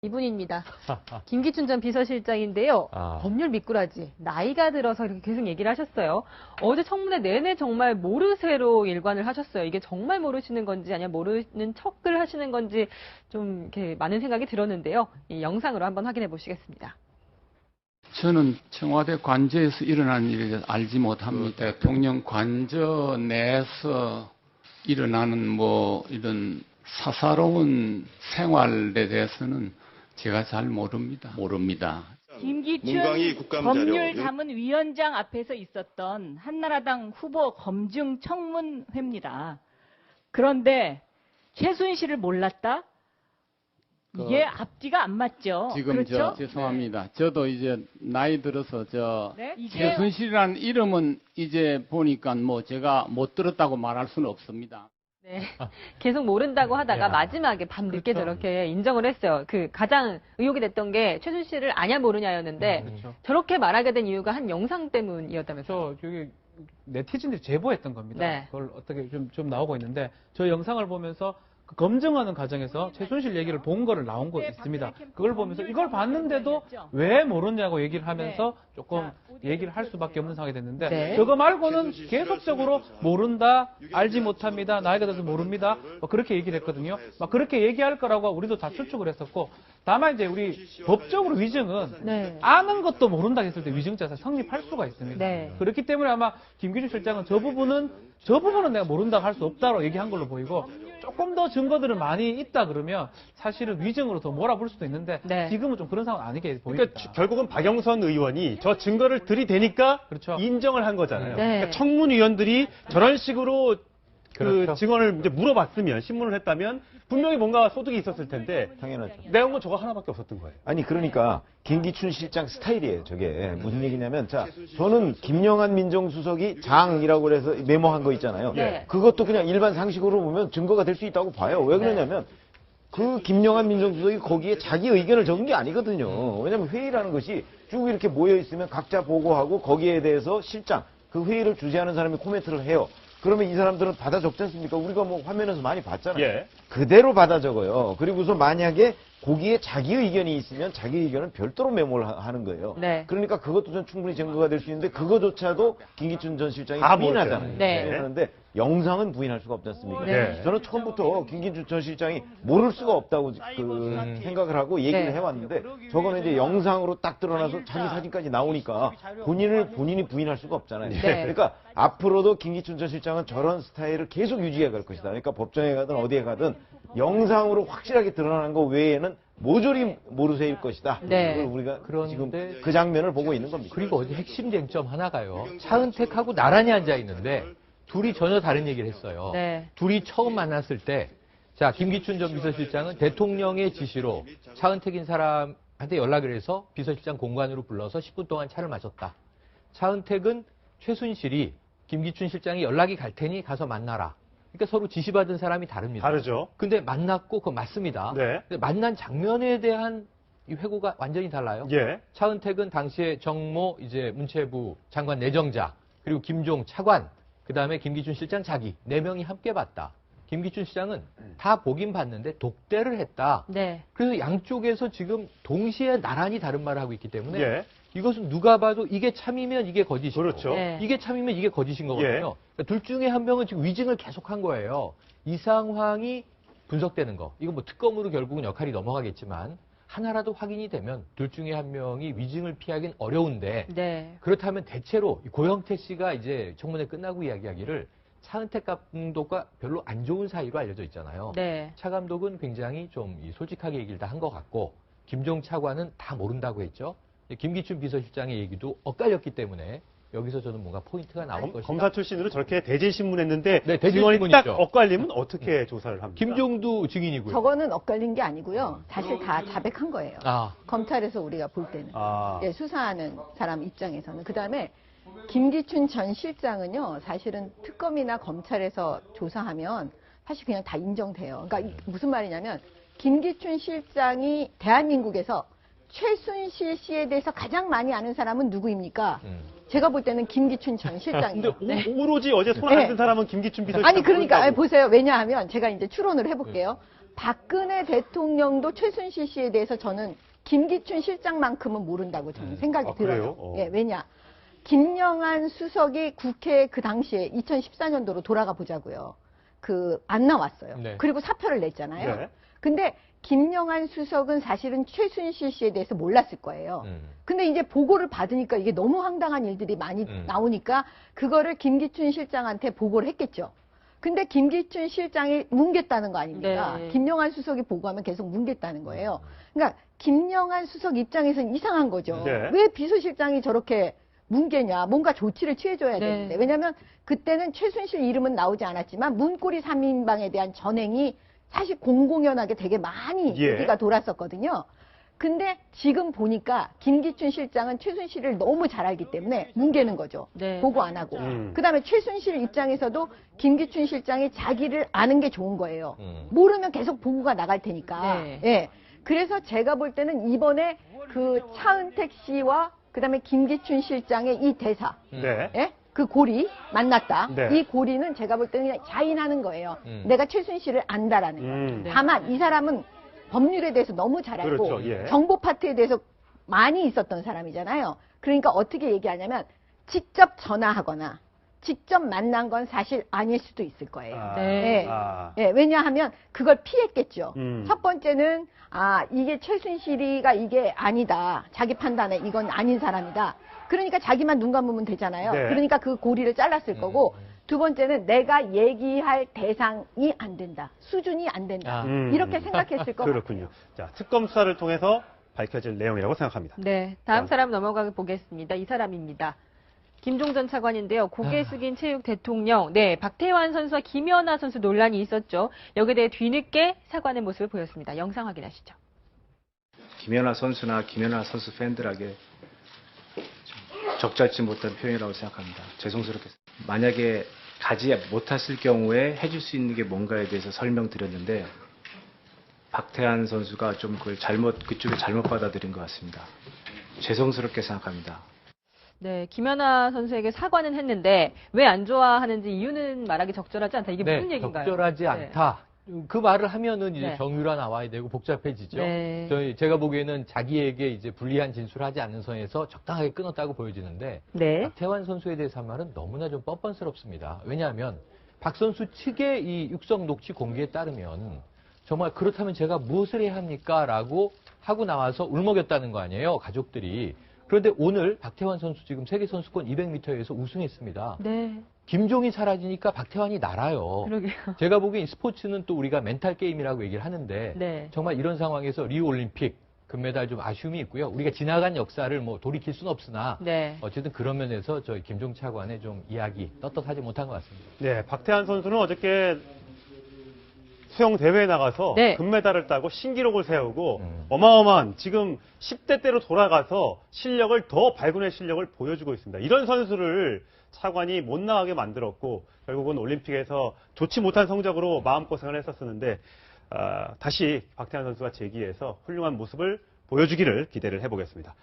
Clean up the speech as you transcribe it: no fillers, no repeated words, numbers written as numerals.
이분입니다. 김기춘 전 비서실장인데요. 법률 미꾸라지, 나이가 들어서 이렇게 계속 얘기를 하셨어요. 어제 청문회 내내 정말 모르쇠로 일관을 하셨어요. 이게 정말 모르시는 건지 아니면 모르는 척을 하시는 건지 좀 이렇게 많은 생각이 들었는데요. 이 영상으로 한번 확인해 보시겠습니다. 저는 청와대 관저에서 일어난 일을 알지 못합니다. 대통령 관저 내에서 일어나는 이런 사사로운 생활에 대해서는 제가 잘 모릅니다. 김기춘 법률자문위원장 앞에서 있었던 한나라당 후보 검증 청문회입니다. 그런데 최순실을 몰랐다? 이게 앞뒤가 안 맞죠. 지금 그렇죠? 죄송합니다. 저도 이제 나이 들어서 네? 최순실이라는 이름은 이제 보니까 제가 못 들었다고 말할 수는 없습니다. 네. 계속 모른다고 하다가 마지막에 밤늦게 저렇게 인정을 했어요. 그 가장 의혹이 됐던 게 최순실을 아냐 모르냐였는데 저렇게 말하게 된 이유가 한 영상 때문이었다면서요. 저기 네티즌들이 제보했던 겁니다. 네. 그걸 어떻게 좀 나오고 있는데 저 영상을 보면서 그 검증하는 과정에서 최순실 얘기를 본 거를 나온 거 있습니다. 그걸 보면서 이걸 봤는데도 왜 모르냐고 얘기를 하면서 조금 얘기를 할 수밖에 없는 상황이 됐는데 저거 말고는 계속적으로 모른다, 알지 못합니다, 나이가 들어서 모릅니다, 그렇게 얘기를 했거든요. 막 그렇게 얘기할 거라고 우리도 다 추측을 했었고, 다만 이제 우리 법적으로 위증은 아는 것도 모른다 했을 때 위증자가 성립할 수가 있습니다. 그렇기 때문에 아마 김기춘 실장은 저 부분은 내가 모른다고 할 수 없다고 얘기한 걸로 보이고, 조금 더 증거들은 많이 있다 그러면 사실은 위증으로 더 몰아볼 수도 있는데 지금은 좀 그런 상황 아니게 보입니다. 그러니까 결국은 박영선 의원이 저 증거를 들이대니까 인정을 한 거잖아요. 그러니까 청문위원들이 저런 식으로 그 증언을 이제 물어봤으면, 신문을 했다면 분명히 뭔가 소득이 있었을 텐데 당연하죠. 내용은 저거 하나밖에 없었던 거예요. 아니 그러니까 김기춘 실장 스타일이에요. 저게 무슨 얘기냐면, 자, 저는 김영한 민정수석이 장이라고 해서 메모한 거 있잖아요. 그것도 그냥 일반 상식으로 보면 증거가 될 수 있다고 봐요. 왜 그러냐면 그 김영한 민정수석이 거기에 자기 의견을 적은 게 아니거든요. 왜냐면 회의라는 것이 쭉 이렇게 모여 있으면 각자 보고하고 거기에 대해서 실장, 그 회의를 주재하는 사람이 코멘트를 해요. 그러면 이 사람들은 받아 적지 않습니까? 우리가 화면에서 많이 봤잖아요. 그대로 받아 적어요. 그리고서 만약에 거기에 자기 의견이 있으면 자기 의견은 별도로 메모를 하는 거예요. 그러니까 그것도 전 충분히 증거가 될 수 있는데 그거조차도 김기춘 전 실장이 부인하잖아요. 그런데 영상은 부인할 수가 없지 않습니까? 저는 처음부터 김기춘 전 실장이 모를 수가 없다고 생각을 하고 얘기를 해왔는데, 저거는 이제 영상으로 딱 드러나서 자기 사진까지 나오니까 본인이 부인할 수가 없잖아요. 그러니까 앞으로도 김기춘 전 실장은 저런 스타일을 계속 유지해 갈 것이다. 그러니까 법정에 가든 어디에 가든 영상으로 확실하게 드러난 거 외에는 모조리 모르쇠일 것이다. 그걸 우리가 지금 그 장면을 보고 있는 겁니다. 그리고 어제 핵심 쟁점 하나가요. 차은택하고 나란히 앉아 있는데 둘이 전혀 다른 얘기를 했어요. 둘이 처음 만났을 때, 자, 김기춘 전 비서실장은 대통령의 지시로 차은택인 사람한테 연락을 해서 비서실장 공간으로 불러서 10분 동안 차를 마셨다. 차은택은 최순실이 김기춘 실장이 연락이 갈 테니 가서 만나라. 그러니까 서로 지시받은 사람이 다릅니다. 다르죠. 근데 만났고 그건 맞습니다. 근데 만난 장면에 대한 이 회고가 완전히 달라요. 차은택은 당시에 정모 이제 문체부 장관 내정자, 그리고 김종 차관, 그다음에 김기춘 실장 자기 4명이 함께 봤다. 김기춘 시장은 다 보긴 봤는데 독대를 했다. 그래서 양쪽에서 지금 동시에 나란히 다른 말을 하고 있기 때문에 이것은 누가 봐도 이게 참이면 이게 거짓이고 이게 참이면 이게 거짓인 거거든요. 그러니까 둘 중에 한 명은 지금 위증을 계속한 거예요. 이 상황이 분석되는 거. 이거 특검으로 결국은 역할이 넘어가겠지만 하나라도 확인이 되면 둘 중에 한 명이 위증을 피하기는 어려운데 그렇다면 대체로 고영태 씨가 이제 청문회 끝나고 이야기하기를 차은택 감독과 별로 안 좋은 사이로 알려져 있잖아요. 차 감독은 굉장히 좀 솔직하게 얘기를 다 한 것 같고, 김종 차관은 다 모른다고 했죠. 김기춘 비서실장의 얘기도 엇갈렸기 때문에 여기서 저는 뭔가 포인트가 나올 것이다. 검사 출신으로 저렇게 대질신문했는데 대질신문이 증언이 딱 엇갈리면 어떻게 조사를 합니까? 김종도 증인이고요. 저거는 엇갈린 게 아니고요. 사실 다 자백한 거예요. 검찰에서 우리가 볼 때는. 수사하는 사람 입장에서는. 그다음에 김기춘 전 실장은요, 사실은 특검이나 검찰에서 조사하면 사실 그냥 다 인정돼요. 그러니까 무슨 말이냐면, 김기춘 실장이 대한민국에서 최순실 씨에 대해서 가장 많이 아는 사람은 누구입니까? 제가 볼 때는 김기춘 전 실장이에요. 근데 오로지 어제 손 안 든 사람은 김기춘 비서실장. 아니 그러니까 보세요. 왜냐하면 제가 이제 추론을 해볼게요. 박근혜 대통령도 최순실 씨에 대해서 저는 김기춘 실장만큼은 모른다고 저는 생각이 들어요. 예, 왜냐? 김영한 수석이 국회에 그 당시에 2014년도로 돌아가 보자고요. 안 나왔어요. 네. 그리고 사표를 냈잖아요. 네. 근데 김영한 수석은 사실은 최순실 씨에 대해서 몰랐을 거예요. 근데 이제 보고를 받으니까 이게 너무 황당한 일들이 많이 나오니까 그거를 김기춘 실장한테 보고를 했겠죠. 근데 김기춘 실장이 뭉갰다는 거 아닙니까? 네. 김영한 수석이 보고하면 계속 뭉갰다는 거예요. 그러니까 김영한 수석 입장에서는 이상한 거죠. 네. 왜 비서실장이 저렇게 뭉개냐? 뭔가 조치를 취해줘야 되는데. 왜냐하면 그때는 최순실 이름은 나오지 않았지만 문고리 3인방에 대한 전행이 사실 공공연하게 되게 많이 얘기가 돌았었거든요. 근데 지금 보니까 김기춘 실장은 최순실을 너무 잘 알기 때문에 뭉개는 거죠. 네. 보고 안 하고. 그다음에 최순실 입장에서도 김기춘 실장이 자기를 아는 게 좋은 거예요. 모르면 계속 보고가 나갈 테니까. 네. 예. 그래서 제가 볼 때는 이번에 차은택 씨와 그다음에 김기춘 실장의 이 대사. 네. 예? 그 고리 만났다. 네. 이 고리는 제가 볼 때는 그냥 자인하는 거예요. 내가 최순실을 안다라는 거. 다만 이 사람은 법률에 대해서 너무 잘 알고 그렇죠. 예. 정보 파트에 대해서 많이 있었던 사람이잖아요. 그러니까 어떻게 얘기하냐면 직접 전화하거나 직접 만난 건 사실 아닐 수도 있을 거예요. 네. 예, 왜냐하면 그걸 피했겠죠. 첫 번째는 이게 최순실이가 이게 아니다. 자기 판단에 이건 아닌 사람이다. 그러니까 자기만 눈 감으면 되잖아요. 네. 그러니까 그 고리를 잘랐을 거고 두 번째는 내가 얘기할 대상이 안 된다. 수준이 안 된다. 이렇게 생각했을 것 같아요. 그렇군요. 자, 특검 수사를 통해서 밝혀질 내용이라고 생각합니다. 네, 다음 사람 넘어가 보겠습니다. 이 사람입니다. 김종전 차관인데요. 고개 숙인 체육 대통령. 네, 박태환 선수와 김연아 선수 논란이 있었죠. 여기에 대해 뒤늦게 사과의 모습을 보였습니다. 영상 확인하시죠. 김연아 선수나 김연아 선수 팬들에게 좀 적절치 못한 표현이라고 생각합니다. 죄송스럽게. 만약에 가지 못했을 경우에 해줄 수 있는 게 뭔가에 대해서 설명드렸는데 박태환 선수가 좀 그걸 그쪽에 잘못 받아들인 것 같습니다. 죄송스럽게 생각합니다. 네, 김연아 선수에게 사과는 했는데 왜 안 좋아하는지 이유는 말하기 적절하지 않다. 이게 무슨 얘기인가요? 적절하지 않다. 그 말을 하면은 이제 네. 정유라 나와야 되고 복잡해지죠. 네. 제가 보기에는 자기에게 이제 불리한 진술을 하지 않는 선에서 적당하게 끊었다고 보여지는데 네. 박태환 선수에 대해서 한 말은 너무나 좀 뻔뻔스럽습니다. 왜냐하면 박 선수 측의 이 육성 녹취 공개에 따르면 정말 그렇다면 제가 무엇을 해야 합니까? 라고 하고 나와서 울먹였다는 거 아니에요, 가족들이. 그런데 오늘 박태환 선수 지금 세계선수권 200m에서 우승했습니다. 네. 김종이 사라지니까 박태환이 날아요. 그러게요. 제가 보기엔 스포츠는 또 우리가 멘탈 게임이라고 얘기를 하는데 네. 정말 이런 상황에서 리우 올림픽 금메달 좀 아쉬움이 있고요. 우리가 지나간 역사를 뭐 돌이킬 수는 없으나 네. 어쨌든 그런 면에서 저희 김종 차관의 좀 이야기 떳떳하지 못한 것 같습니다. 네, 박태환 선수는 어저께 수영 대회에 나가서 네. 금메달을 따고 신기록을 세우고 어마어마한 지금 10대 때로 돌아가서 실력을 더 발군의 실력을 보여주고 있습니다. 이런 선수를 차관이 못 나가게 만들었고 결국은 올림픽에서 좋지 못한 성적으로 마음고생을 했었는데 다시 박태환 선수가 재기해서 훌륭한 모습을 보여주기를 기대를 해보겠습니다.